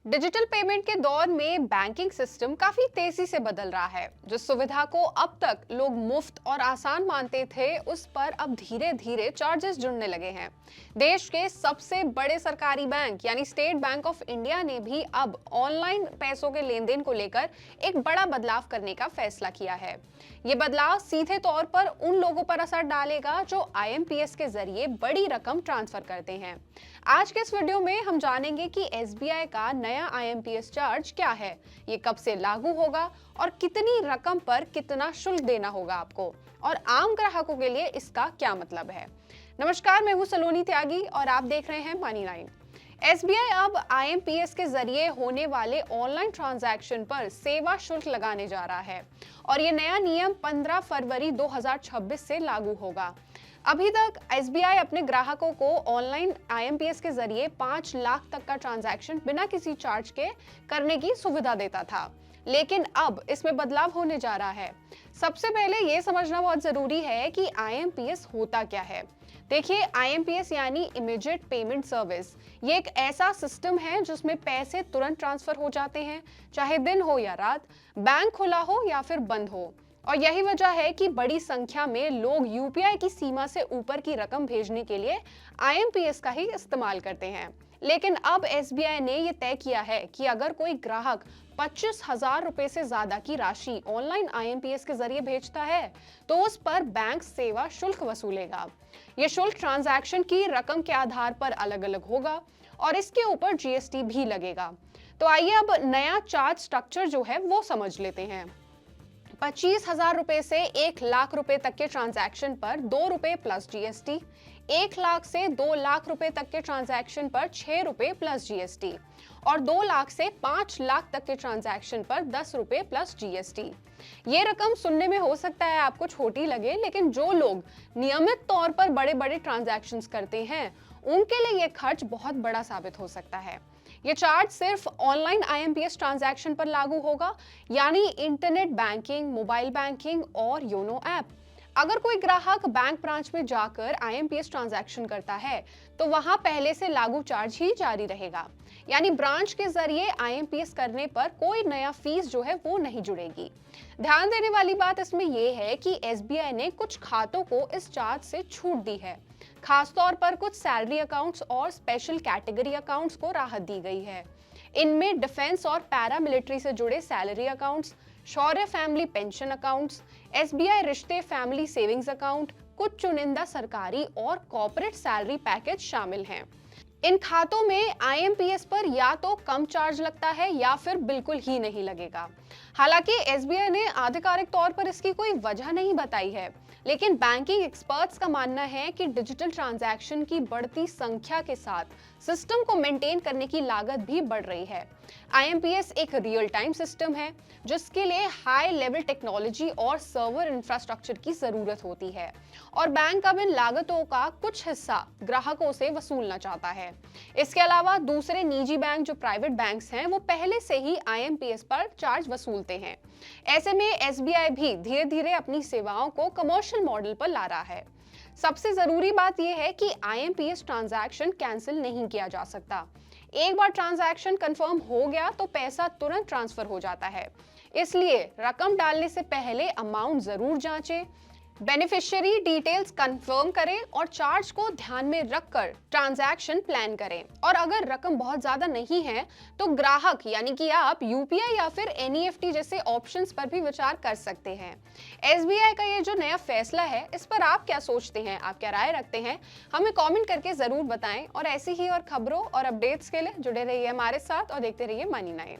Digital payment के दौर में बैंकिंग सिस्टम काफी तेजी से बदल रहा है। जिस सुविधा को अब तक लोग मुफ्त और आसान मानते थे, उस पर अब धीरे धीरे चार्जेस जुड़ने लगे हैं। देश के सबसे बड़े सरकारी बैंक यानी स्टेट बैंक ऑफ इंडिया ने भी अब ऑनलाइन पैसों के लेन देन को लेकर एक बड़ा बदलाव करने का फैसला किया है। ये बदलाव सीधे तौर पर उन लोगों पर असर डालेगा जो आईएमपीएस के जरिए बड़ी रकम ट्रांसफर करते हैं। आज के इस वीडियो में हम जानेंगे कि एसबीआई का नया आईएमपीएस चार्ज क्या है, ये कब से लागू होगा और कितनी रकम पर कितना शुल्क देना होगा आपको, और आम ग्राहकों के लिए इसका क्या मतलब है। नमस्कार, मैं हूं सलोनी त्यागी और आप देख रहे हैं मनी 9। एसबीआई अब आईएमपीएस के जरिए होने वाले ऑनलाइन ट्रांजैक्शन पर सेवा शुल्क लगाने जा रहा है और ये नया नियम 15 फरवरी 2026 से लागू होगा। अभी तक एसबीआई अपने ग्राहकों को ऑनलाइन आईएमपीएस के जरिए 5 लाख तक का ट्रांजैक्शन बिना किसी चार्ज के करने की सुविधा देता था, लेकिन अब इसमें बदलाव होने जा रहा है। सबसे पहले ये समझना बहुत जरूरी है कि आईएमपीएस होता क्या है। देखिए, आईएमपीएस यानी इमीडिएट पेमेंट सर्विस। ये एक ऐसा सिस्टम है जिसमें पैसे तुरंत ट्रांसफर हो जाते हैं, चाहे दिन हो या रात, बैंक खुला हो या फिर बंद हो। और यही वजह है कि बड़ी संख्या में लोग यूपीआई की सीमा से ऊपर की रकम भेजने के लिए आईएमपीएस का ही इस्तेमाल करते हैं। लेकिन अब एसबीआई ने यह तय किया है कि अगर कोई ग्राहक 25,000 रुपए से ज्यादा की राशि ऑनलाइन आईएमपीएस के जरिए भेजता है तो उस पर बैंक सेवा शुल्क वसूलेगा। यह शुल्क ट्रांजैक्शन की रकम के आधार पर अलग अलग होगा और इसके ऊपर जीएसटी भी लगेगा। तो आइए अब नया चार्ज स्ट्रक्चर जो है वो समझ लेते हैं। 25,000 रुपए से 1 लाख रुपए तक के ट्रांजैक्शन पर 2 रुपए प्लस जीएसटी, 1 लाख से 2 लाख रुपए तक के ट्रांजैक्शन पर 6 रुपए प्लस जीएसटी और 2 लाख से 5 लाख तक के ट्रांजैक्शन पर 10 रुपए प्लस जीएसटी। ये रकम सुनने में हो सकता है आपको छोटी लगे, लेकिन जो लोग नियमित तौर पर बड़े बड़े ट्रांजैक्शंस करते हैं उनके लिए ये खर्च बहुत बड़ा साबित हो सकता है। ये चार्ज सिर्फ ऑनलाइन आईएमपीएस ट्रांजैक्शन पर लागू होगा, यानी इंटरनेट बैंकिंग, मोबाइल बैंकिंग और योनो ऐप। अगर कोई ग्राहक बैंक ब्रांच में जाकर आईएमपीएस ट्रांजैक्शन करता है तो वहां पहले से लागू चार्ज ही जारी रहेगा, यानी ब्रांच के जरिए आईएमपीएस करने पर कोई नया फीस जो है वो नहीं जुड़ेगी। ध्यान देने वाली बात इसमें यह है कि एसबीआई ने कुछ खातों को इस चार्ज से छूट दी है। खासतौर पर कुछ सैलरी अकाउंट्स और स्पेशल कैटेगरी अकाउंट्स को राहत दी गई है। इनमें डिफेंस और पैरामिलिट्री से जुड़े सैलरी अकाउंट्स, शौर्य फैमिली पेंशन अकाउंट्स, एसबीआई रिश्ते फैमिली सेविंग्स अकाउंट, कुछ चुनिंदा सरकारी और कॉर्पोरेट सैलरी पैकेज शामिल हैं। इन खातों में आईएमपीएस पर या तो कम चार्ज लगता है या फिर बिल्कुल ही नहीं लगेगा। हालांकि एसबीआई ने आधिकारिक तौर पर इसकी कोई वजह नहीं बताई है, लेकिन बैंकिंग एक्सपर्ट्स का मानना है कि डिजिटल ट्रांजैक्शन की बढ़ती संख्या के साथ सिस्टम को मेंटेन करने की लागत भी बढ़ रही है। आईएमपीएस एक रियल टाइम सिस्टम है जिसके लिए हाई लेवल टेक्नोलॉजी और सर्वर इंफ्रास्ट्रक्चर की जरूरत होती है, और बैंक अब इन लागतों का कुछ हिस्सा ग्राहकों से वसूलना चाहता है। इसके अलावा दूसरे निजी बैंक जो प्राइवेट बैंक्स हैं वो पहले से ही आईएमपीएस पर चार्ज वसूलते हैं। ऐसे में एसबीआई भी धीरे धीरे अपनी सेवाओं को कमर्शियल मॉडल पर ला रहा है। सबसे जरूरी बात यह है कि आईएमपीएस ट्रांजैक्शन कैंसिल नहीं किया जा सकता। एक बार ट्रांजैक्शन कंफर्म हो गया तो पैसा तुरंत ट्रांसफर हो जाता है, इसलिए रकम डालने से पहले अमाउंट जरूर जांचें, बेनिफिशियरी डिटेल्स कंफर्म करें और चार्ज को ध्यान में रखकर ट्रांजैक्शन प्लान करें। और अगर रकम बहुत ज्यादा नहीं है तो ग्राहक यानी कि आप यूपीआई या फिर एनईएफटी जैसे ऑप्शंस पर भी विचार कर सकते हैं। एसबीआई का ये जो नया फैसला है, इस पर आप क्या सोचते हैं, आप क्या राय रखते हैं, हमें कॉमेंट करके जरूर बताएं। और ऐसी ही और खबरों और अपडेट्स के लिए जुड़े रहिए हमारे साथ और देखते रहिए मनी 9।